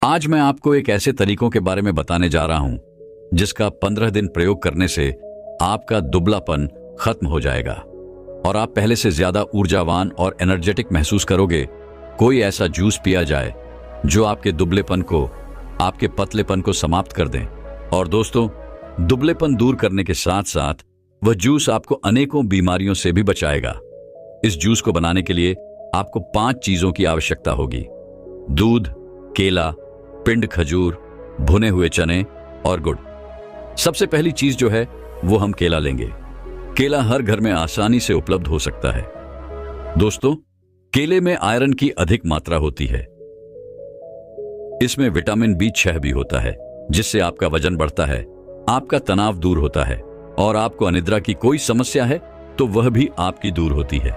आज मैं आपको एक ऐसे तरीकों के बारे में बताने जा रहा हूं जिसका 15 दिन प्रयोग करने से आपका दुबलापन खत्म हो जाएगा और आप पहले से ज्यादा ऊर्जावान और एनर्जेटिक महसूस करोगे। कोई ऐसा जूस पिया जाए जो आपके दुबलेपन को, आपके पतलेपन को समाप्त कर दें। और दोस्तों, दुबलेपन दूर करने के साथ साथ वह जूस आपको अनेकों बीमारियों से भी बचाएगा। इस जूस को बनाने के लिए आपको 5 चीजों की आवश्यकता होगी: दूध, केला, पिंड खजूर, भुने हुए चने और गुड़। सबसे पहली चीज जो है वो हम केला लेंगे। केला हर घर में आसानी से उपलब्ध हो सकता है। दोस्तों, केले में आयरन की अधिक मात्रा होती है। इसमें विटामिन B6 भी होता है, जिससे आपका वजन बढ़ता है, आपका तनाव दूर होता है और आपको अनिद्रा की कोई समस्या है तो वह भी आपकी दूर होती है।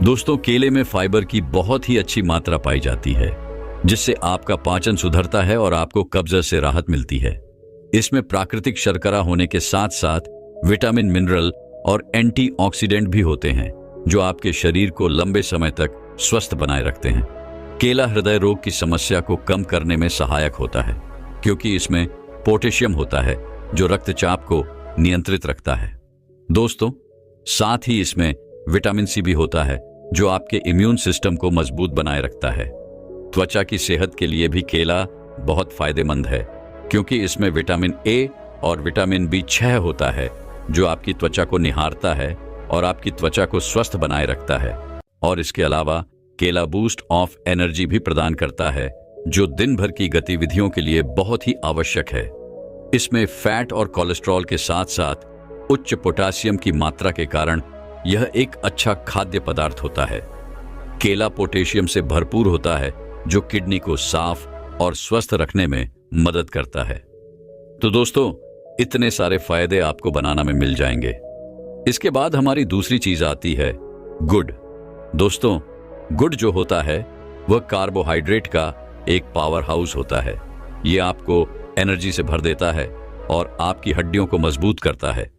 दोस्तों, केले में फाइबर की बहुत ही अच्छी मात्रा पाई जाती है, जिससे आपका पाचन सुधरता है और आपको कब्ज से राहत मिलती है। इसमें प्राकृतिक शर्करा होने के साथ साथ विटामिन, मिनरल और एंटीऑक्सीडेंट भी होते हैं, जो आपके शरीर को लंबे समय तक स्वस्थ बनाए रखते हैं। केला हृदय रोग की समस्या को कम करने में सहायक होता है, क्योंकि इसमें पोटेशियम होता है जो रक्तचाप को नियंत्रित रखता है। दोस्तों, साथ ही इसमें विटामिन C भी होता है, जो आपके इम्यून सिस्टम को मजबूत बनाए रखता है। त्वचा की सेहत के लिए भी केला बहुत फायदेमंद है, क्योंकि इसमें विटामिन A और विटामिन B6 होता है, जो आपकी त्वचा को निहारता है और आपकी त्वचा को स्वस्थ बनाए रखता है। और इसके अलावा केला बूस्ट ऑफ एनर्जी भी प्रदान करता है, जो दिन भर की गतिविधियों के लिए बहुत ही आवश्यक है। इसमें फैट और कोलेस्ट्रॉल के साथ साथ उच्च पोटेशियम की मात्रा के कारण यह एक अच्छा खाद्य पदार्थ होता है। केला पोटेशियम से भरपूर होता है, जो किडनी को साफ और स्वस्थ रखने में मदद करता है। तो दोस्तों, इतने सारे फायदे आपको बनाना में मिल जाएंगे। इसके बाद हमारी दूसरी चीज आती है गुड़। दोस्तों, गुड़ जो होता है वह कार्बोहाइड्रेट का एक पावर हाउस होता है। यह आपको एनर्जी से भर देता है और आपकी हड्डियों को मजबूत करता है,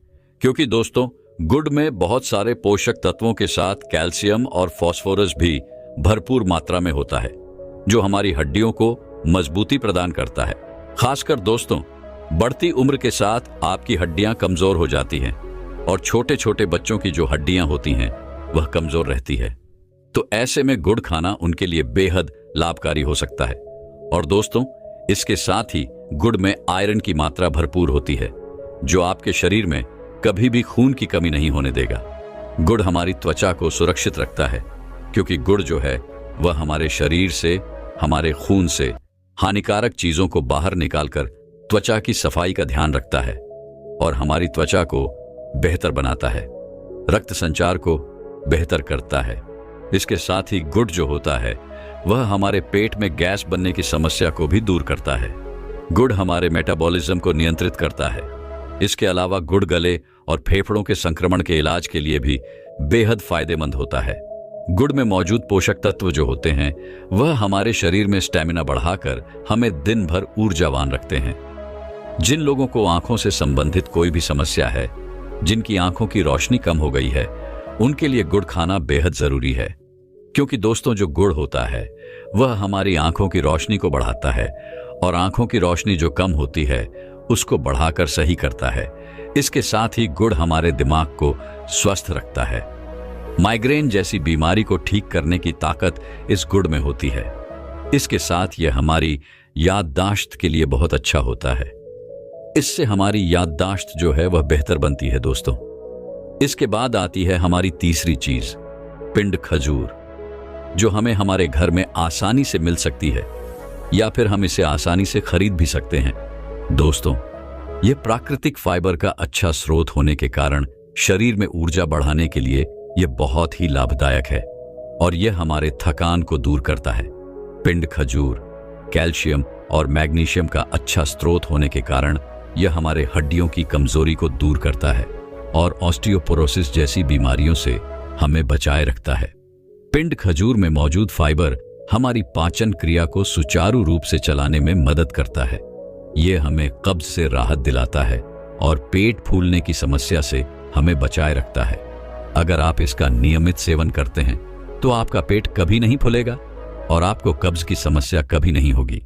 क्योंकि दोस्तों, गुड़ में बहुत सारे पोषक तत्वों के साथ कैल्शियम और फास्फोरस भी भरपूर मात्रा में होता है, जो हमारी हड्डियों को मजबूती प्रदान करता है। खासकर दोस्तों, बढ़ती उम्र के साथ आपकी हड्डियां कमजोर हो जाती हैं और छोटे छोटे बच्चों की जो हड्डियां होती हैं वह कमजोर रहती है। तो ऐसे में गुड़ खाना उनके लिए बेहद लाभकारी हो सकता है। और दोस्तों, इसके साथ ही गुड़ में आयरन की मात्रा भरपूर होती है, जो आपके शरीर में कभी भी खून की कमी नहीं होने देगा। गुड़ हमारी त्वचा को सुरक्षित रखता है, क्योंकि गुड़ जो है वह हमारे शरीर से, हमारे खून से हानिकारक चीजों को बाहर निकालकर त्वचा की सफाई का ध्यान रखता है और हमारी त्वचा को बेहतर बनाता है, रक्त संचार को बेहतर करता है। इसके साथ ही गुड़ जो होता है वह हमारे पेट में गैस बनने की समस्या को भी दूर करता है। गुड़ हमारे मेटाबॉलिज्म को नियंत्रित करता है। इसके अलावा गुड़ गले और फेफड़ों के संक्रमण के इलाज के लिए भी बेहद फायदेमंद होता है। गुड़ में मौजूद पोषक तत्व जो होते हैं वह हमारे शरीर में स्टैमिना बढ़ाकर हमें दिन भर ऊर्जावान रखते हैं। जिन लोगों को आंखों से संबंधित कोई भी समस्या है, जिनकी आंखों की रोशनी कम हो गई है, उनके लिए गुड़ खाना बेहद जरूरी है, क्योंकि दोस्तों, जो गुड़ होता है वह हमारी आंखों की रोशनी को बढ़ाता है और आंखों की रोशनी जो कम होती है उसको बढ़ाकर सही करता है। इसके साथ ही गुड़ हमारे दिमाग को स्वस्थ रखता है। माइग्रेन जैसी बीमारी को ठीक करने की ताकत इस गुड़ में होती है। इसके साथ यह हमारी याददाश्त के लिए बहुत अच्छा होता है। इससे हमारी याददाश्त जो है वह बेहतर बनती है। दोस्तों, इसके बाद आती है हमारी तीसरी चीज, पिंड खजूर, जो हमें हमारे घर में आसानी से मिल सकती है या फिर हम इसे आसानी से खरीद भी सकते हैं। दोस्तों, यह प्राकृतिक फाइबर का अच्छा स्रोत होने के कारण शरीर में ऊर्जा बढ़ाने के लिए यह बहुत ही लाभदायक है और यह हमारे थकान को दूर करता है। पिंड खजूर कैल्शियम और मैग्नीशियम का अच्छा स्रोत होने के कारण यह हमारे हड्डियों की कमजोरी को दूर करता है और ऑस्टियोपोरोसिस जैसी बीमारियों से हमें बचाए रखता है। पिंड खजूर में मौजूद फाइबर हमारी पाचन क्रिया को सुचारू रूप से चलाने में मदद करता है। यह हमें कब्ज से राहत दिलाता है और पेट फूलने की समस्या से हमें बचाए रखता है। अगर आप इसका नियमित सेवन करते हैं तो आपका पेट कभी नहीं फूलेगा और आपको कब्ज की समस्या कभी नहीं होगी।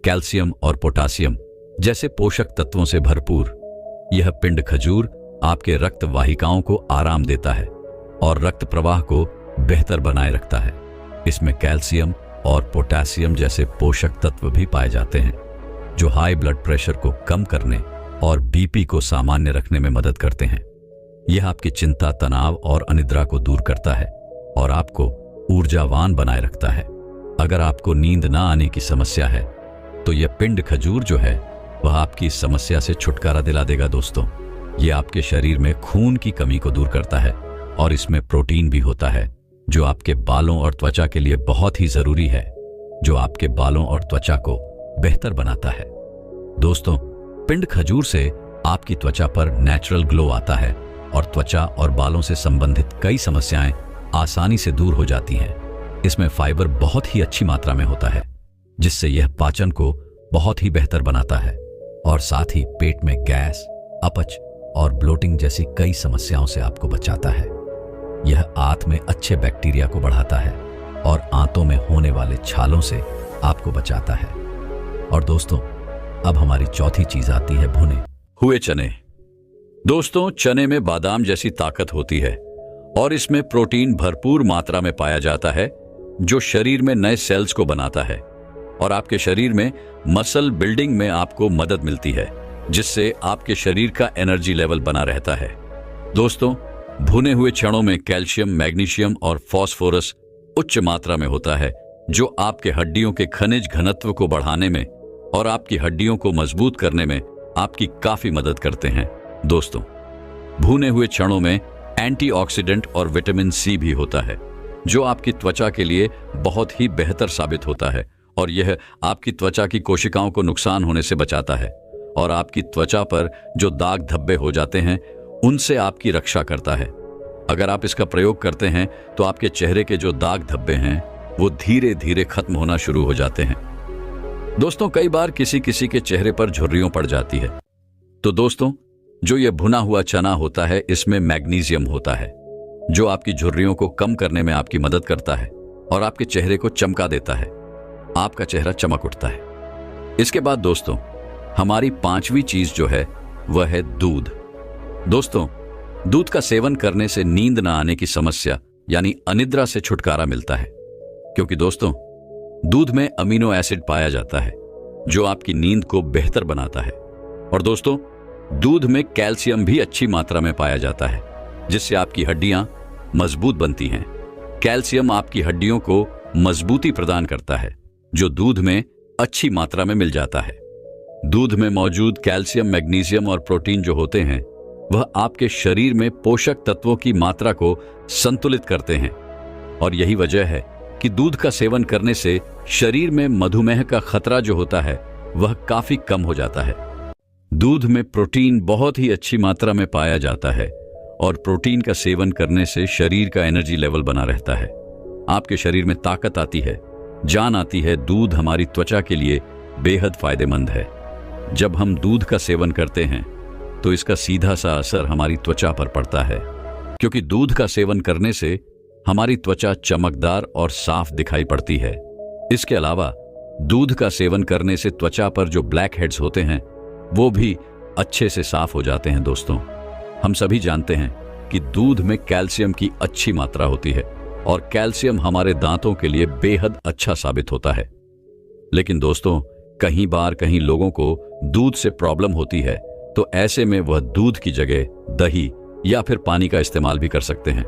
कैल्शियम और पोटासियम जैसे पोषक तत्वों से भरपूर। यह पिंड खजूर आपके रक्त वाहिकाओं को आराम देता है और रक्त प्रवाह को बेहतर बनाए रखता है। इसमें कैल्शियम और पोटेशियम जैसे पोषक तत्व भी पाए जाते हैं जो हाई ब्लड प्रेशर को कम करने और बीपी को सामान्य रखने में मदद करते हैं। यह आपकी चिंता, तनाव और अनिद्रा को दूर करता है और आपको ऊर्जावान बनाए रखता है। अगर आपको नींद ना आने की समस्या है तो यह पिंड खजूर जो है वह आपकी इस समस्या से छुटकारा दिला देगा दोस्तों। यह आपके शरीर में खून की कमी को दूर करता है और इसमें प्रोटीन भी होता है जो आपके बालों और त्वचा के लिए बहुत ही जरूरी है, जो आपके बालों और त्वचा को बेहतर बनाता है। दोस्तों, पिंड खजूर से आपकी त्वचा पर नेचुरल ग्लो आता है और त्वचा और बालों से संबंधित कई समस्याएं आसानी से दूर हो जाती हैं। इसमें फाइबर बहुत ही अच्छी मात्रा में होता है जिससे यह पाचन को बहुत ही बेहतर बनाता है और साथ ही पेट में गैस, अपच और ब्लोटिंग जैसी कई समस्याओं से आपको बचाता है। यह आंत में अच्छे बैक्टीरिया को बढ़ाता है और आंतों में होने वाले छालों से आपको बचाता है। और दोस्तों, अब हमारी चौथी चीज आती है भुने हुए चने। दोस्तों, चने में बादाम जैसी ताकत होती है और इसमें प्रोटीन भरपूर मात्रा में पाया जाता है जो शरीर में नए सेल्स को बनाता है और आपके शरीर में मसल बिल्डिंग में आपको मदद मिलती है जिससे आपके शरीर का एनर्जी लेवल बना रहता है। दोस्तों, भुने हुए चनों में कैल्शियम, मैग्नीशियम और फास्फोरस उच्च मात्रा में होता है जो आपके हड्डियों के खनिज घनत्व को बढ़ाने में और आपकी हड्डियों को मजबूत करने में आपकी काफी मदद करते हैं। दोस्तों, भुने हुए चनों में एंटीऑक्सीडेंट और विटामिन सी भी होता है जो आपकी त्वचा के लिए बहुत ही बेहतर साबित होता है और यह आपकी त्वचा की कोशिकाओं को नुकसान होने से बचाता है और आपकी त्वचा पर जो दाग धब्बे हो जाते हैं उनसे आपकी रक्षा करता है। अगर आप इसका प्रयोग करते हैं तो आपके चेहरे के जो दाग धब्बे हैं वो धीरे धीरे खत्म होना शुरू हो जाते हैं। दोस्तों, कई बार किसी किसी के चेहरे पर झुर्रियों पड़ जाती है तो दोस्तों, जो यह भुना हुआ चना होता है इसमें मैग्नीशियम होता है जो आपकी झुर्रियों को कम करने में आपकी मदद करता है और आपके चेहरे को चमका देता है। आपका चेहरा चमक उठता है। इसके बाद दोस्तों, हमारी पांचवी चीज जो है वह है दूध। दोस्तों, दूध का सेवन करने से नींद न आने की समस्या यानी अनिद्रा से छुटकारा मिलता है क्योंकि दोस्तों, दूध में अमीनो एसिड पाया जाता है जो आपकी नींद को बेहतर बनाता है। और दोस्तों, दूध में कैल्शियम भी अच्छी मात्रा में पाया जाता है जिससे आपकी हड्डियां मजबूत बनती हैं। कैल्शियम आपकी हड्डियों को मजबूती प्रदान करता है जो दूध में अच्छी मात्रा में मिल जाता है। दूध में मौजूद कैल्शियम, मैग्नीशियम और प्रोटीन जो होते हैं वह आपके शरीर में पोषक तत्वों की मात्रा को संतुलित करते हैं और यही वजह है कि दूध का सेवन करने से शरीर में मधुमेह का खतरा जो होता है वह काफी कम हो जाता है। दूध में प्रोटीन बहुत ही अच्छी मात्रा में पाया जाता है और प्रोटीन का सेवन करने से शरीर का एनर्जी लेवल बना रहता है। आपके शरीर में ताकत आती है, जान आती है। दूध हमारी त्वचा के लिए बेहद फायदेमंद है। जब हम दूध का सेवन करते हैं तो इसका सीधा सा असर हमारी त्वचा पर पड़ता है क्योंकि दूध का सेवन करने से हमारी त्वचा चमकदार और साफ दिखाई पड़ती है। इसके अलावा दूध का सेवन करने से त्वचा पर जो ब्लैक हेड्स होते हैं वो भी अच्छे से साफ हो जाते हैं। दोस्तों, हम सभी जानते हैं कि दूध में कैल्शियम की अच्छी मात्रा होती है और कैल्शियम हमारे दांतों के लिए बेहद अच्छा साबित होता है। लेकिन दोस्तों, कहीं लोगों को दूध से प्रॉब्लम होती है तो ऐसे में वह दूध की जगह दही या फिर पानी का इस्तेमाल भी कर सकते हैं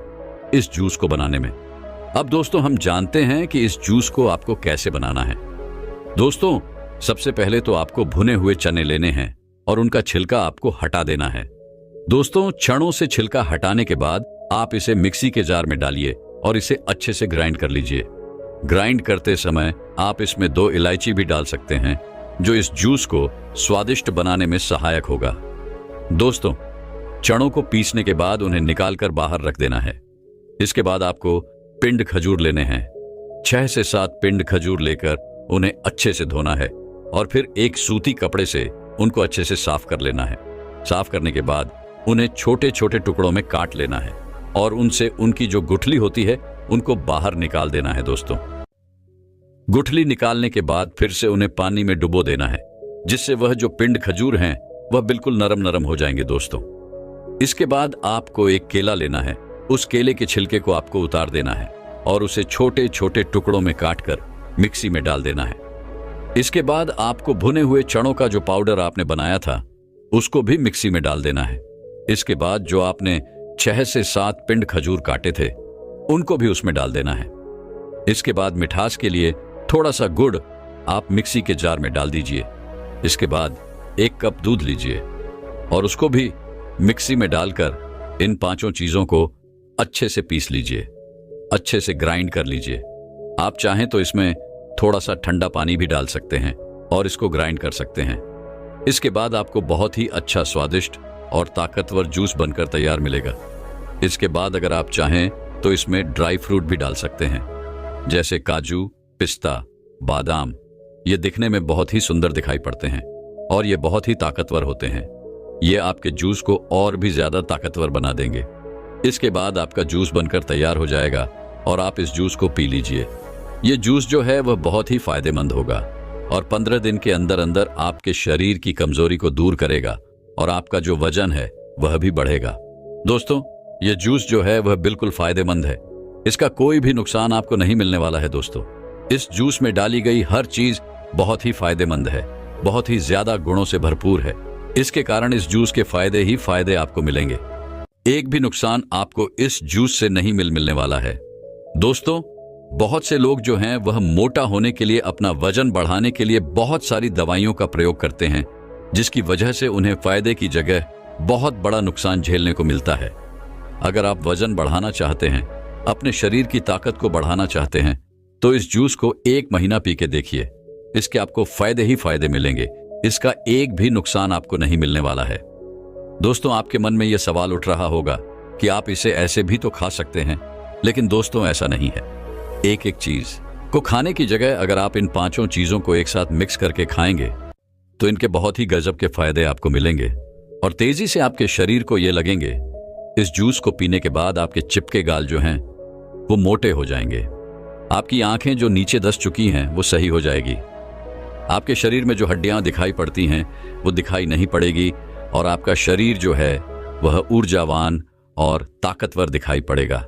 इस जूस को बनाने में। अब दोस्तों, हम जानते हैं कि इस जूस को आपको कैसे बनाना है। दोस्तों, सबसे पहले तो आपको भुने हुए चने लेने हैं और उनका छिलका आपको हटा देना है। दोस्तों, चनों से छिलका हटाने के बाद आप इसे मिक्सी के जार में डालिए और इसे अच्छे से ग्राइंड कर लीजिए। ग्राइंड करते समय आप इसमें 2 इलायची भी डाल सकते हैं जो इस जूस को स्वादिष्ट बनाने में सहायक होगा। दोस्तों, चनों को पीसने के बाद उन्हें निकालकर बाहर रख देना है। इसके बाद आपको पिंड खजूर लेने हैं। 6 से 7 पिंड खजूर लेकर उन्हें अच्छे से धोना है और फिर एक सूती कपड़े से उनको अच्छे से साफ कर लेना है। साफ करने के बाद उन्हें छोटे छोटे टुकड़ों में काट लेना है और उनसे उनकी जो गुठली होती है उनको बाहर निकाल देना है। गुठली निकालने के बाद फिर से उन्हें पानी में डुबो देना है, जिससे वह जो पिंड खजूर हैं वह बिल्कुल नरम नरम हो जाएंगे दोस्तों। इसके बाद आपको एक केला लेना है। उस केले के छिलके को आपको उतार देना है और उसे छोटे छोटे टुकड़ों में काटकर मिक्सी में डाल देना है। इसके बाद आपको भुने हुए चनों का जो पाउडर आपने बनाया था उसको भी मिक्सी में डाल देना है। इसके बाद जो आपने 6 से 7 पिंड खजूर काटे थे उनको भी उसमें डाल देना है। इसके बाद मिठास के लिए थोड़ा सा गुड़ आप मिक्सी के जार में डाल दीजिए। इसके बाद 1 कप दूध लीजिए और उसको भी मिक्सी में डालकर इन 5 चीजों को अच्छे से पीस लीजिए, अच्छे से ग्राइंड कर लीजिए। आप चाहें तो इसमें थोड़ा सा ठंडा पानी भी डाल सकते हैं और इसको ग्राइंड कर सकते हैं। इसके बाद आपको बहुत ही अच्छा स्वादिष्ट और ताकतवर जूस बनकर तैयार मिलेगा। इसके बाद अगर आप चाहें तो इसमें ड्राई फ्रूट भी डाल सकते हैं, जैसे काजू, पिस्ता, बादाम। ये दिखने में बहुत ही सुंदर दिखाई पड़ते हैं और ये बहुत ही ताकतवर होते हैं। ये आपके जूस को और भी ज्यादा ताकतवर बना देंगे। इसके बाद आपका जूस बनकर तैयार हो जाएगा और आप इस जूस को पी लीजिए। ये जूस जो है वह बहुत ही फायदेमंद होगा और 15 दिन के अंदर अंदर आपके शरीर की कमजोरी को दूर करेगा और आपका जो वजन है वह भी बढ़ेगा। दोस्तों, ये जूस जो है वह बिल्कुल फायदेमंद है। इसका कोई भी नुकसान आपको नहीं मिलने वाला है दोस्तों। इस जूस में डाली गई हर चीज बहुत ही फायदेमंद है, बहुत ही ज्यादा गुणों से भरपूर है। इसके कारण इस जूस के फायदे ही फायदे आपको मिलेंगे। एक भी नुकसान आपको इस जूस से नहीं मिलने वाला है। दोस्तों, बहुत से लोग जो हैं वह मोटा होने के लिए, अपना वजन बढ़ाने के लिए बहुत सारी दवाइयों का प्रयोग करते हैं, जिसकी वजह से उन्हें फायदे की जगह बहुत बड़ा नुकसान झेलने को मिलता है। अगर आप वजन बढ़ाना चाहते हैं, अपने शरीर की ताकत को बढ़ाना चाहते हैं, तो इस जूस को 1 महीना पी के देखिए। इसके आपको फायदे ही फायदे मिलेंगे। इसका एक भी नुकसान आपको नहीं मिलने वाला है। दोस्तों, आपके मन में यह सवाल उठ रहा होगा कि आप इसे ऐसे भी तो खा सकते हैं, लेकिन दोस्तों ऐसा नहीं है। एक एक चीज को खाने की जगह अगर आप इन 5 चीजों को एक साथ मिक्स करके खाएंगे तो इनके बहुत ही गजब के फायदे आपको मिलेंगे और तेजी से आपके शरीर को ये लगेंगे। इस जूस को पीने के बाद आपके चिपके गाल जो हैं वो मोटे हो जाएंगे। आपकी आंखें जो नीचे धंस चुकी हैं वो सही हो जाएगी। आपके शरीर में जो हड्डियां दिखाई पड़ती हैं वो दिखाई नहीं पड़ेगी और आपका शरीर जो है वह ऊर्जावान और ताकतवर दिखाई पड़ेगा।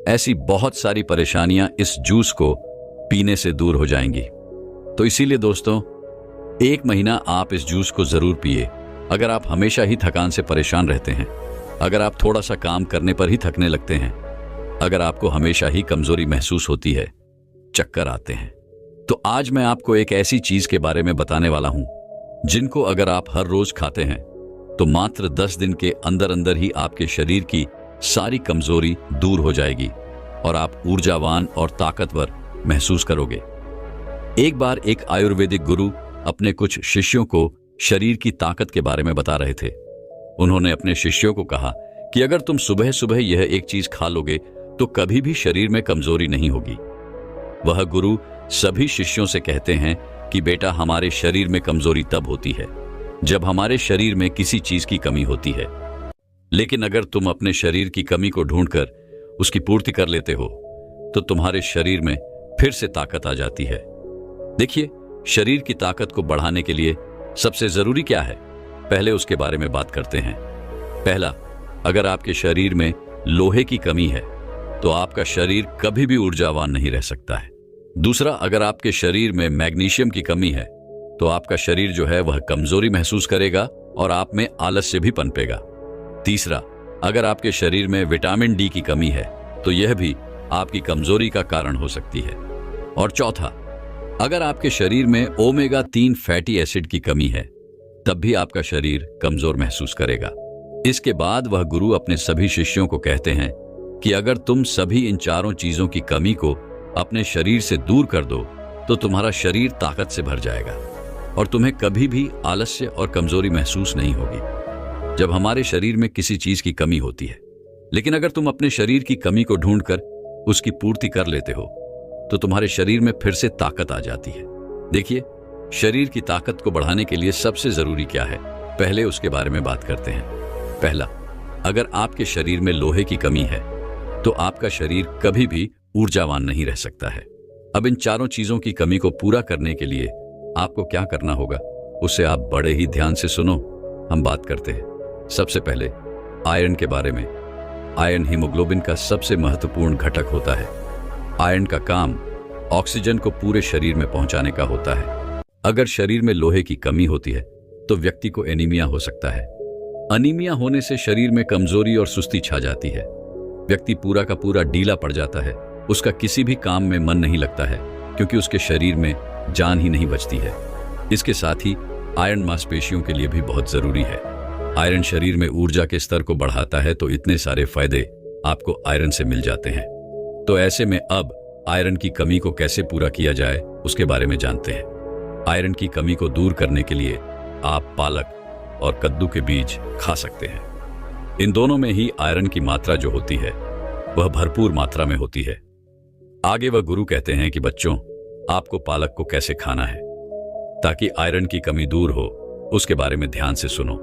ऐसी बहुत सारी परेशानियां इस जूस को पीने से दूर हो जाएंगी। तो इसीलिए दोस्तों, 1 महीना आप इस जूस को जरूर पिए। अगर आप हमेशा ही थकान से परेशान रहते हैं, अगर आप थोड़ा सा काम करने पर ही थकने लगते हैं, अगर आपको हमेशा ही कमजोरी महसूस होती है, चक्कर आते हैं, तो आज मैं आपको एक ऐसी चीज के बारे में बताने वाला हूं जिनको अगर आप हर रोज खाते हैं तो मात्र 10 दिन के अंदर अंदर ही आपके शरीर की सारी कमजोरी दूर हो जाएगी और आप ऊर्जावान और ताकतवर महसूस करोगे। एक बार एक आयुर्वेदिक गुरु अपने कुछ शिष्यों को शरीर की ताकत के बारे में बता रहे थे। उन्होंने अपने शिष्यों को कहा कि अगर तुम सुबह सुबह यह एक चीज खा लोगे तो कभी भी शरीर में कमजोरी नहीं होगी। वह गुरु सभी शिष्यों से कहते हैं कि बेटा, हमारे शरीर में कमजोरी तब होती है जब हमारे शरीर में किसी चीज की कमी होती है, लेकिन अगर तुम अपने शरीर की कमी को ढूंढकर उसकी पूर्ति कर लेते हो तो तुम्हारे शरीर में फिर से ताकत आ जाती है। देखिए, शरीर की ताकत को बढ़ाने के लिए सबसे जरूरी क्या है, पहले उसके बारे में बात करते हैं। पहला, अगर आपके शरीर में लोहे की कमी है तो आपका शरीर कभी भी ऊर्जावान नहीं रह सकता है। दूसरा, अगर आपके शरीर में मैग्नीशियम की कमी है तो आपका शरीर जो है वह कमजोरी महसूस करेगा और आप में आलस्य भी पनपेगा। तीसरा, अगर आपके शरीर में विटामिन डी की कमी है तो यह भी आपकी कमजोरी का कारण हो सकती है। और चौथा, अगर आपके शरीर में ओमेगा 3 फैटी एसिड की कमी है तब भी आपका शरीर कमजोर महसूस करेगा। इसके बाद वह गुरु अपने सभी शिष्यों को कहते हैं कि अगर तुम सभी इन 4 चीजों की कमी को अपने शरीर से दूर कर दो तो तुम्हारा शरीर ताकत से भर जाएगा और तुम्हें कभी भी आलस्य और कमजोरी महसूस नहीं होगी जब हमारे शरीर में किसी चीज की कमी होती है। लेकिन अगर तुम अपने शरीर की कमी को ढूंढकर उसकी पूर्ति कर लेते हो तो तुम्हारे शरीर में फिर से ताकत आ जाती है। देखिए, शरीर की ताकत को बढ़ाने के लिए सबसे जरूरी क्या है, पहले उसके बारे में बात करते हैं। पहला, अगर आपके शरीर में लोहे की कमी है तो आपका शरीर कभी भी ऊर्जावान नहीं रह सकता है। अब इन चारों चीजों की कमी को पूरा करने के लिए आपको क्या करना होगा, उसे आप बड़े ही ध्यान से सुनो। हम बात करते हैं सबसे पहले आयरन के बारे में। आयरन हीमोग्लोबिन का सबसे महत्वपूर्ण घटक होता है। आयरन का काम ऑक्सीजन को पूरे शरीर में पहुंचाने का होता है। अगर शरीर में लोहे की कमी होती है तो व्यक्ति को एनीमिया हो सकता है। अनीमिया होने से शरीर में कमजोरी और सुस्ती छा जाती है। व्यक्ति पूरा का पूरा ढीला पड़ जाता है। उसका किसी भी काम में मन नहीं लगता है क्योंकि उसके शरीर में जान ही नहीं बचती है। इसके साथ ही आयरन मांसपेशियों के लिए भी बहुत जरूरी है। आयरन शरीर में ऊर्जा के स्तर को बढ़ाता है, तो इतने सारे फायदे आपको आयरन से मिल जाते हैं। तो ऐसे में अब आयरन की कमी को कैसे पूरा किया जाए उसके बारे में जानते हैं। आयरन की कमी को दूर करने के लिए आप पालक और कद्दू के बीज खा सकते हैं। इन दोनों में ही आयरन की मात्रा जो होती है वह भरपूर मात्रा में होती है। आगे वह गुरु कहते हैं कि बच्चों, आपको पालक को कैसे खाना है ताकि आयरन की कमी दूर हो, उसके बारे में ध्यान से सुनो।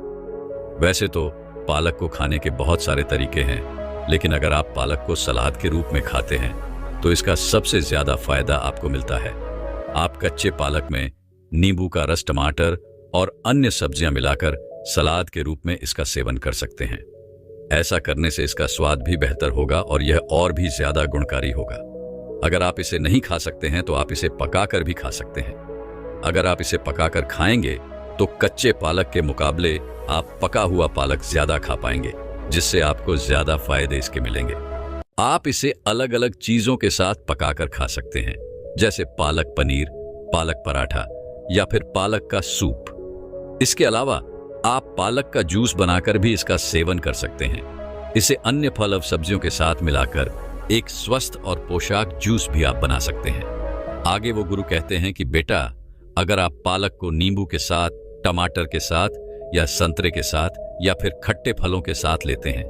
वैसे तो पालक को खाने के बहुत सारे तरीके हैं, लेकिन अगर आप पालक को सलाद के रूप में खाते हैं तो इसका सबसे ज्यादा फायदा आपको मिलता है। आप कच्चे पालक में नींबू का रस, टमाटर और अन्य सब्जियां मिलाकर सलाद के रूप में इसका सेवन कर सकते हैं। ऐसा करने से इसका स्वाद भी बेहतर होगा और यह और भी ज्यादा गुणकारी होगा। अगर आप इसे नहीं खा सकते हैं तो आप इसे पकाकर भी खा सकते हैं। अगर आप इसे पकाकर खाएंगे तो कच्चे पालक के मुकाबले आप पका हुआ पालक ज्यादा खा पाएंगे, जिससे आपको ज्यादा फायदे इसके मिलेंगे। आप इसे अलग अलग चीजों के साथ पकाकर खा सकते हैं, जैसे पालक पनीर, पालक पराठा या फिर पालक का सूप। इसके अलावा आप पालक का जूस बनाकर भी इसका सेवन कर सकते हैं। इसे अन्य फल और सब्जियों के साथ मिलाकर एक स्वस्थ और पोषक जूस भी आप बना सकते हैं। आगे वो गुरु कहते हैं कि बेटा, अगर आप पालक को नींबू के साथ, टमाटर के साथ या संतरे के साथ या फिर खट्टे फलों के साथ लेते हैं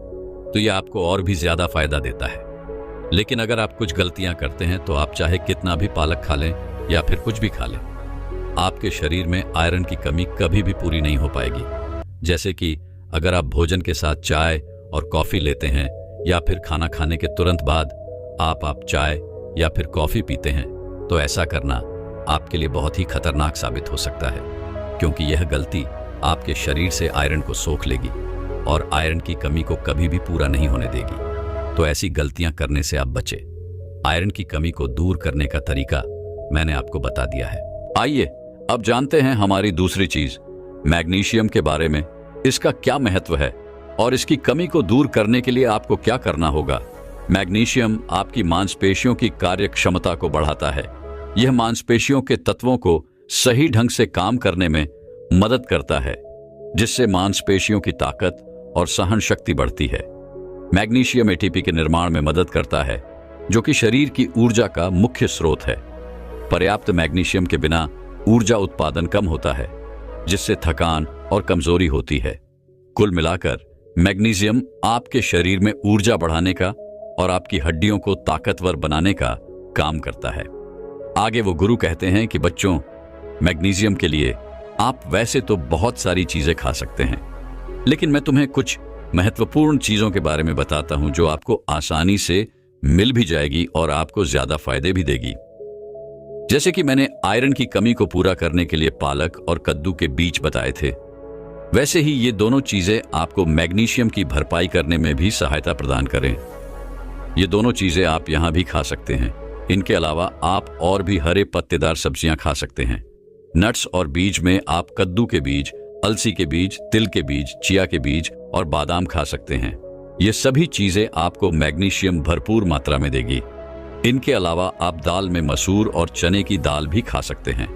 तो यह आपको और भी ज्यादा फायदा देता है। लेकिन अगर आप कुछ गलतियां करते हैं तो आप चाहे कितना भी पालक खा लें या फिर कुछ भी खा लें, आपके शरीर में आयरन की कमी कभी भी पूरी नहीं हो पाएगी। जैसे कि अगर आप भोजन के साथ चाय और कॉफी लेते हैं या फिर खाना खाने के तुरंत बाद आप चाय या फिर कॉफी पीते हैं, तो ऐसा करना आपके लिए बहुत ही खतरनाक साबित हो सकता है, क्योंकि यह गलती आपके शरीर से आयरन को सोख लेगी और आयरन की कमी को कभी भी पूरा नहीं होने देगी। तो ऐसी गलतियां करने से आप बचे। आयरन की कमी को दूर करने का तरीका मैंने आपको बता दिया है। आइए अब जानते हैं हमारी दूसरी चीज, मैग्नीशियम के बारे में। इसका क्या महत्व है और इसकी कमी को दूर करने के लिए आपको क्या करना होगा। मैग्नीशियम आपकी मांसपेशियों की कार्य क्षमता को बढ़ाता है। यह मांसपेशियों के तत्वों को सही ढंग से काम करने में मदद करता है, जिससे मांसपेशियों की ताकत और सहन शक्ति बढ़ती है। मैग्नीशियम एटीपी के निर्माण में मदद करता है, जो कि शरीर की ऊर्जा का मुख्य स्रोत है। पर्याप्त मैग्नीशियम के बिना ऊर्जा उत्पादन कम होता है, जिससे थकान और कमजोरी होती है। कुल मिलाकर मैग्नीशियम आपके शरीर में ऊर्जा बढ़ाने का और आपकी हड्डियों को ताकतवर बनाने का काम करता है। आगे वो गुरु कहते हैं कि बच्चों, मैग्नीशियम के लिए आप वैसे तो बहुत सारी चीजें खा सकते हैं, लेकिन मैं तुम्हें कुछ महत्वपूर्ण चीजों के बारे में बताता हूं जो आपको आसानी से मिल भी जाएगी और आपको ज्यादा फायदे भी देगी। जैसे कि मैंने आयरन की कमी को पूरा करने के लिए पालक और कद्दू के बीज बताए थे, वैसे ही ये दोनों चीजें आपको मैग्नीशियम की भरपाई करने में भी सहायता प्रदान करें। ये दोनों चीजें आप यहां भी खा सकते हैं। इनके अलावा आप और भी हरे पत्तेदार सब्जियां खा सकते हैं। नट्स और बीज में आप कद्दू के बीज, अलसी के बीज, तिल के बीज, चिया के बीज और बादाम खा सकते हैं। ये सभी चीजें आपको मैग्नीशियम भरपूर मात्रा में देगी। इनके अलावा आप दाल में मसूर और चने की दाल भी खा सकते हैं।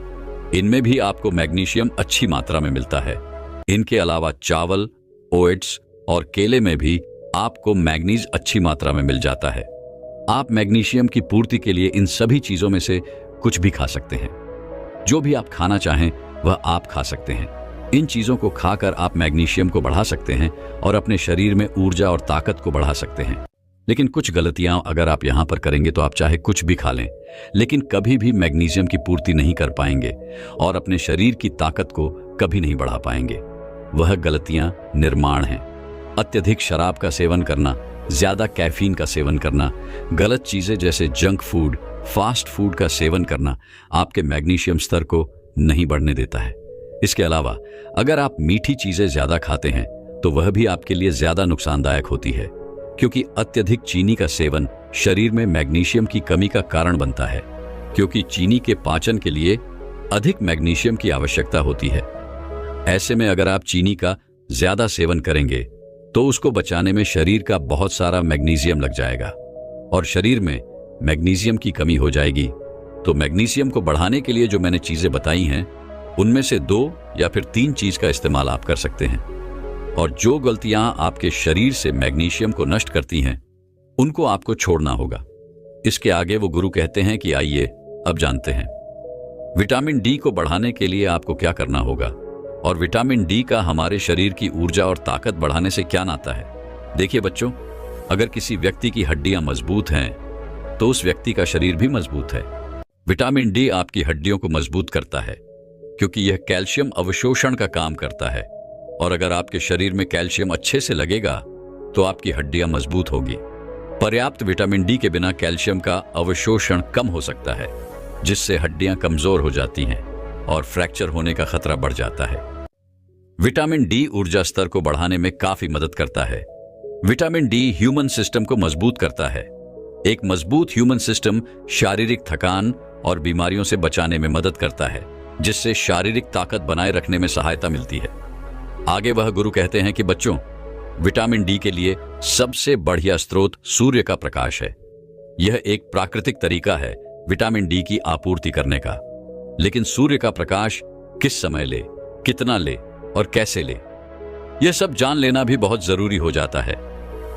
इनमें भी आपको मैग्नीशियम अच्छी मात्रा में मिलता है। इनके अलावा चावल, ओट्स और केले में भी आपको मैग्नीज अच्छी मात्रा में मिल जाता है। आप मैग्नीशियम की पूर्ति के लिए इन सभी चीजों में से कुछ भी खा सकते हैं। जो भी आप खाना चाहें वह आप खा सकते हैं। इन चीजों को खाकर आप मैग्नीशियम को बढ़ा सकते हैं और अपने शरीर में ऊर्जा और ताकत को बढ़ा सकते हैं। लेकिन कुछ गलतियां अगर आप यहां पर करेंगे तो आप चाहे कुछ भी खा लें, लेकिन कभी भी मैग्नीशियम की पूर्ति नहीं कर पाएंगे और अपने शरीर की ताकत को कभी नहीं बढ़ा पाएंगे। वह गलतियां निर्माण हैं। अत्यधिक शराब का सेवन करना, ज्यादा कैफीन का सेवन करना, गलत चीजें जैसे जंक फूड, फास्ट फूड का सेवन करना आपके मैग्नीशियम स्तर को नहीं बढ़ने देता है। इसके अलावा अगर आप मीठी चीजें ज्यादा खाते हैं तो वह भी आपके लिए ज्यादा नुकसानदायक होती है, क्योंकि अत्यधिक चीनी का सेवन शरीर में मैग्नीशियम की कमी का कारण बनता है, क्योंकि चीनी के पाचन के लिए अधिक मैग्नीशियम की आवश्यकता होती है। ऐसे में अगर आप चीनी का ज्यादा सेवन करेंगे तो उसको बचाने में शरीर का बहुत सारा मैग्नीशियम लग जाएगा और शरीर में मैग्नीशियम की कमी हो जाएगी। तो मैग्नीशियम को बढ़ाने के लिए जो मैंने चीजें बताई हैं उनमें से 2 या फिर 3 चीज का इस्तेमाल आप कर सकते हैं। और जो गलतियां आपके शरीर से मैग्नीशियम को नष्ट करती हैं उनको आपको छोड़ना होगा। इसके आगे वो गुरु कहते हैं कि आइए अब जानते हैं विटामिन डी को बढ़ाने के लिए आपको क्या करना होगा और विटामिन डी का हमारे शरीर की ऊर्जा और ताकत बढ़ाने से क्या नाता है। देखिए बच्चों, अगर किसी व्यक्ति की हड्डियां मजबूत हैं तो उस व्यक्ति का शरीर भी मजबूत है। विटामिन डी आपकी हड्डियों को मजबूत करता है क्योंकि यह कैल्शियम अवशोषण का काम करता है, और अगर आपके शरीर में कैल्शियम अच्छे से लगेगा तो आपकी हड्डियां मजबूत होगी। पर्याप्त विटामिन डी के बिना कैल्शियम का अवशोषण कम हो सकता है, जिससे हड्डियां कमजोर हो जाती हैं और फ्रैक्चर होने का खतरा बढ़ जाता है। विटामिन डी ऊर्जा स्तर को बढ़ाने में काफी मदद करता है। विटामिन डी ह्यूमन सिस्टम को मजबूत करता है। एक मजबूत ह्यूमन सिस्टम शारीरिक थकान और बीमारियों से बचाने में मदद करता है, जिससे शारीरिक ताकत बनाए रखने में सहायता मिलती है। आगे वह गुरु कहते हैं कि बच्चों, विटामिन डी के लिए सबसे बढ़िया स्रोत सूर्य का प्रकाश है। यह एक प्राकृतिक तरीका है विटामिन डी की आपूर्ति करने का। लेकिन सूर्य का प्रकाश किस समय ले, कितना ले और कैसे ले, यह सब जान लेना भी बहुत जरूरी हो जाता है।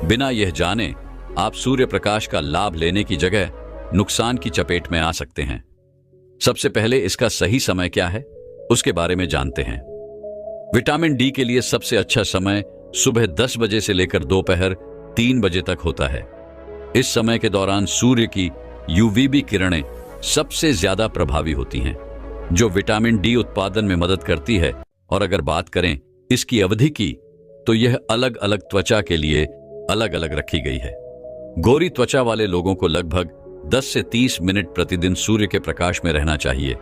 बिना यह जाने आप सूर्य प्रकाश का लाभ लेने की जगह नुकसान की चपेट में आ सकते हैं। सबसे पहले इसका सही समय क्या है उसके बारे में जानते हैं। विटामिन डी के लिए सबसे अच्छा समय सुबह 10 बजे से लेकर दोपहर 3 बजे तक होता है। इस समय के दौरान सूर्य की यूवीबी किरणें सबसे ज्यादा प्रभावी होती हैं, जो विटामिन डी उत्पादन में मदद करती है। और अगर बात करें इसकी अवधि की, तो यह अलग अलग त्वचा के लिए अलग अलग रखी गई है। गोरी त्वचा वाले लोगों को लगभग 10 से 30 मिनट प्रतिदिन सूर्य के प्रकाश में रहना चाहिए,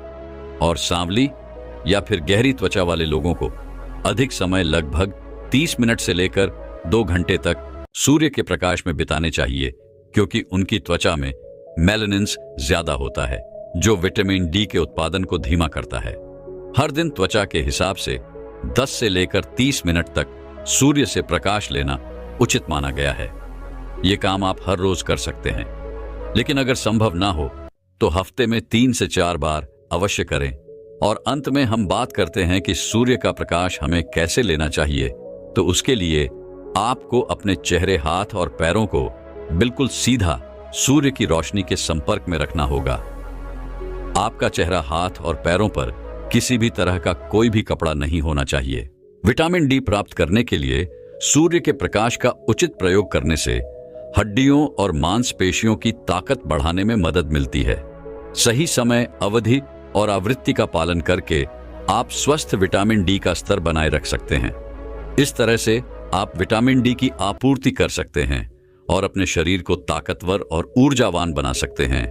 और सांवली या फिर गहरी त्वचा वाले लोगों को अधिक समय लगभग 30 मिनट से लेकर 2 घंटे तक सूर्य के प्रकाश में बिताने चाहिए, क्योंकि उनकी त्वचा में मेलानिन्स ज्यादा होता है, जो विटामिन डी के उत्पादन को धीमा करता है। हर दिन त्वचा के हिसाब से 10 से लेकर 30 मिनट तक सूर्य से प्रकाश लेना उचित माना गया है। ये काम आप हर रोज कर सकते हैं, लेकिन अगर संभव ना हो तो हफ्ते में 3 से 4 बार अवश्य करें। और अंत में हम बात करते हैं कि सूर्य का प्रकाश हमें कैसे लेना चाहिए। तो उसके लिए आपको अपने चेहरे, हाथ और पैरों को बिल्कुल सीधा सूर्य की रोशनी के संपर्क में रखना होगा। आपका चेहरा, हाथ और पैरों पर किसी भी तरह का कोई भी कपड़ा नहीं होना चाहिए। विटामिन डी प्राप्त करने के लिए सूर्य के प्रकाश का उचित प्रयोग करने से हड्डियों और मांसपेशियों की ताकत बढ़ाने में मदद मिलती है। सही समय, अवधि और आवृत्ति का पालन करके आप स्वस्थ विटामिन डी का स्तर बनाए रख सकते हैं। इस तरह से आप विटामिन डी की आपूर्ति कर सकते हैं और अपने शरीर को ताकतवर और ऊर्जावान बना सकते हैं।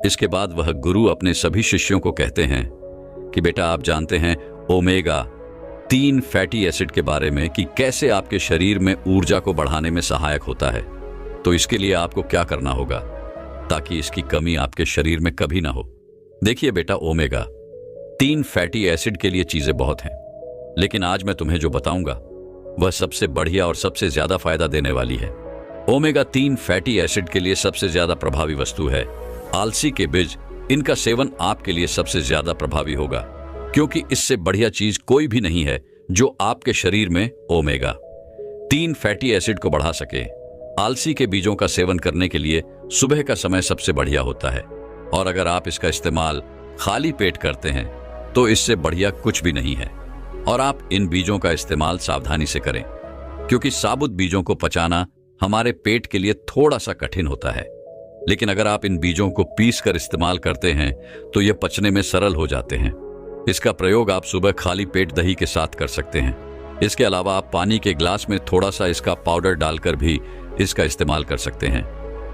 इसके बाद वह गुरु अपने सभी शिष्यों को कहते हैं कि बेटा, आप जानते हैं ओमेगा 3 फैटी एसिड के बारे में कि कैसे आपके शरीर में ऊर्जा को बढ़ाने में सहायक होता है। तो इसके लिए आपको क्या करना होगा ताकि इसकी कमी आपके शरीर में कभी ना हो। देखिए बेटा, ओमेगा 3 फैटी एसिड के लिए चीजें बहुत हैं, लेकिन आज मैं तुम्हें जो बताऊंगा वह सबसे बढ़िया और सबसे ज्यादा फायदा देने वाली है। ओमेगा 3 फैटी एसिड के लिए सबसे ज्यादा प्रभावी वस्तु है आलसी के बीज। इनका सेवन आपके लिए सबसे ज्यादा प्रभावी होगा, क्योंकि इससे बढ़िया चीज कोई भी नहीं है जो आपके शरीर में ओमेगा 3 फैटी एसिड को बढ़ा सके। आलसी के बीजों का सेवन करने के लिए सुबह का समय सबसे बढ़िया होता है, और अगर आप इसका इस्तेमाल खाली पेट करते हैं तो इससे बढ़िया कुछ भी नहीं है। और आप इन बीजों का इस्तेमाल सावधानी से करें, क्योंकि साबुत बीजों को पचाना हमारे पेट के लिए थोड़ा सा कठिन होता है। लेकिन अगर आप इन बीजों को पीस कर इस्तेमाल करते हैं तो ये पचने में सरल हो जाते हैं। इसका प्रयोग आप सुबह खाली पेट दही के साथ कर सकते हैं। इसके अलावा आप पानी के ग्लास में थोड़ा सा इसका पाउडर डालकर भी इसका इस्तेमाल कर सकते हैं।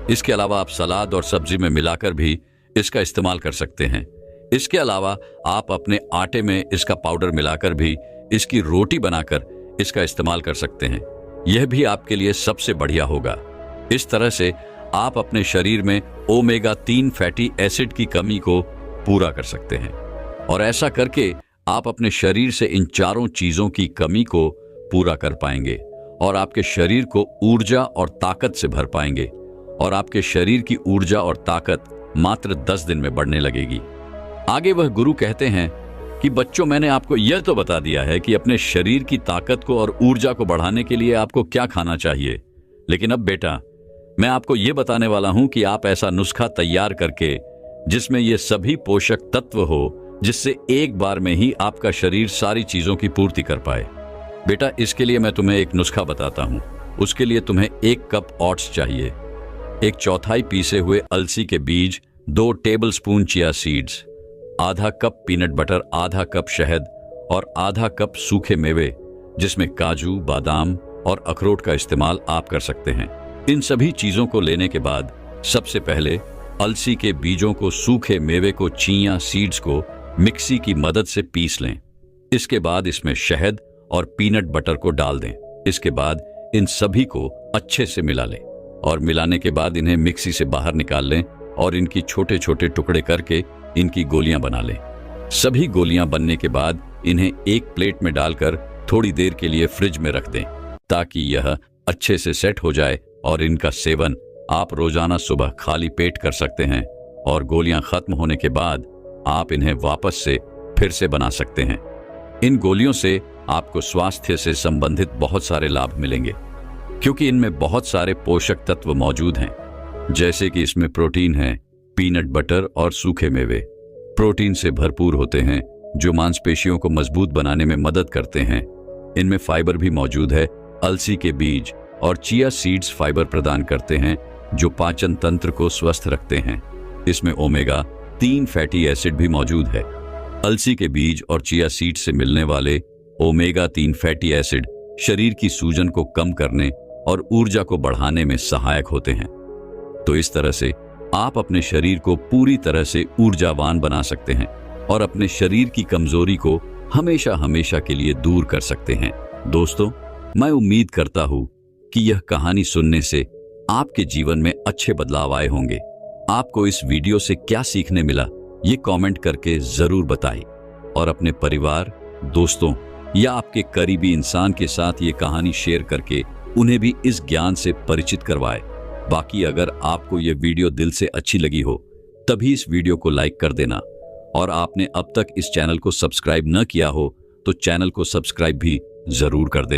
इसके अलावा आप सलाद और सब्जी में मिलाकर भी इसका इस्तेमाल कर सकते हैं। इसके अलावा आप अपने आटे में इसका पाउडर मिलाकर भी इसकी रोटी बनाकर इसका इस्तेमाल कर सकते हैं। यह भी आपके लिए सबसे बढ़िया होगा। इस तरह से आप अपने शरीर में ओमेगा 3 फैटी एसिड की कमी को पूरा कर सकते हैं और ऐसा करके आप अपने शरीर से इन चारों चीजों की कमी को पूरा कर पाएंगे और आपके शरीर को ऊर्जा और ताकत से भर पाएंगे और आपके शरीर की ऊर्जा और ताकत मात्र 10 दिन में बढ़ने लगेगी। आगे वह गुरु कहते हैं कि बच्चों, मैंने आपको यह तो बता दिया है कि अपने शरीर की ताकत को और ऊर्जा को बढ़ाने के लिए आपको क्या खाना चाहिए, लेकिन अब बेटा मैं आपको यह बताने वाला हूं कि आप ऐसा नुस्खा तैयार करके जिसमें ये सभी पोषक तत्व हो, जिससे एक बार में ही आपका शरीर सारी चीजों की पूर्ति कर पाए। बेटा, इसके लिए मैं तुम्हें एक नुस्खा बताता हूं। उसके लिए तुम्हें 1 कप ओट्स चाहिए, 1/4 पीसे हुए अलसी के बीज, 2 टेबलस्पून चिया सीड्स, आधा कप पीनट बटर, आधा कप शहद और आधा कप सूखे मेवे जिसमें काजू, बादाम और अखरोट का इस्तेमाल आप कर सकते हैं। इन सभी चीजों को लेने के बाद सबसे पहले अलसी के बीजों को, सूखे मेवे को, चिया सीड्स को मिक्सी की मदद से पीस लें। इसके बाद इसमें शहद और पीनट बटर को डाल दें। इसके बाद इन सभी को अच्छे से मिला लें और मिलाने के बाद इन्हें मिक्सी से बाहर निकाल लें और इनकी छोटे छोटे टुकड़े करके इनकी गोलियां बना लें। सभी गोलियां बनने के बाद इन्हें एक प्लेट में डालकर थोड़ी देर के लिए फ्रिज में रख दें ताकि यह अच्छे से सेट हो जाए और इनका सेवन आप रोजाना सुबह खाली पेट कर सकते हैं और गोलियां खत्म होने के बाद आप इन्हें वापस से फिर से बना सकते हैं। इन गोलियों से आपको स्वास्थ्य से संबंधित बहुत सारे लाभ मिलेंगे क्योंकि इनमें बहुत सारे पोषक तत्व मौजूद हैं, जैसे कि इसमें प्रोटीन है, पीनट बटर और सूखे मेवे प्रोटीन से भरपूर होते हैं जो मांसपेशियों को मजबूत बनाने में मदद करते हैं। इनमें फाइबर भी मौजूद है। अलसी के बीज और चिया सीड्स फाइबर प्रदान करते हैं जो पाचन तंत्र को स्वस्थ रखते हैं। इसमें ओमेगा 3 फैटी एसिड भी मौजूद है। अलसी के बीज और चिया सीड्स से मिलने वाले ओमेगा 3 फैटी एसिड शरीर की सूजन को कम करने और ऊर्जा को बढ़ाने में सहायक होते हैं। तो इस तरह से आप अपने शरीर को पूरी तरह से ऊर्जावान बना सकते हैं और अपने शरीर की कमजोरी को हमेशा हमेशा के लिए दूर कर सकते हैं। दोस्तों, मैं उम्मीद करता हूं कि यह कहानी सुनने से आपके जीवन में अच्छे बदलाव आए होंगे। आपको इस वीडियो से क्या सीखने मिला, ये कमेंट करके जरूर बताएं और अपने परिवार, दोस्तों या आपके करीबी इंसान के साथ ये कहानी शेयर करके उन्हें भी इस ज्ञान से परिचित करवाएं। बाकी अगर आपको ये वीडियो दिल से अच्छी लगी हो तभी इस वीडियो को लाइक कर देना और आपने अब तक इस चैनल को सब्सक्राइब न किया हो तो चैनल को सब्सक्राइब भी जरूर कर देना।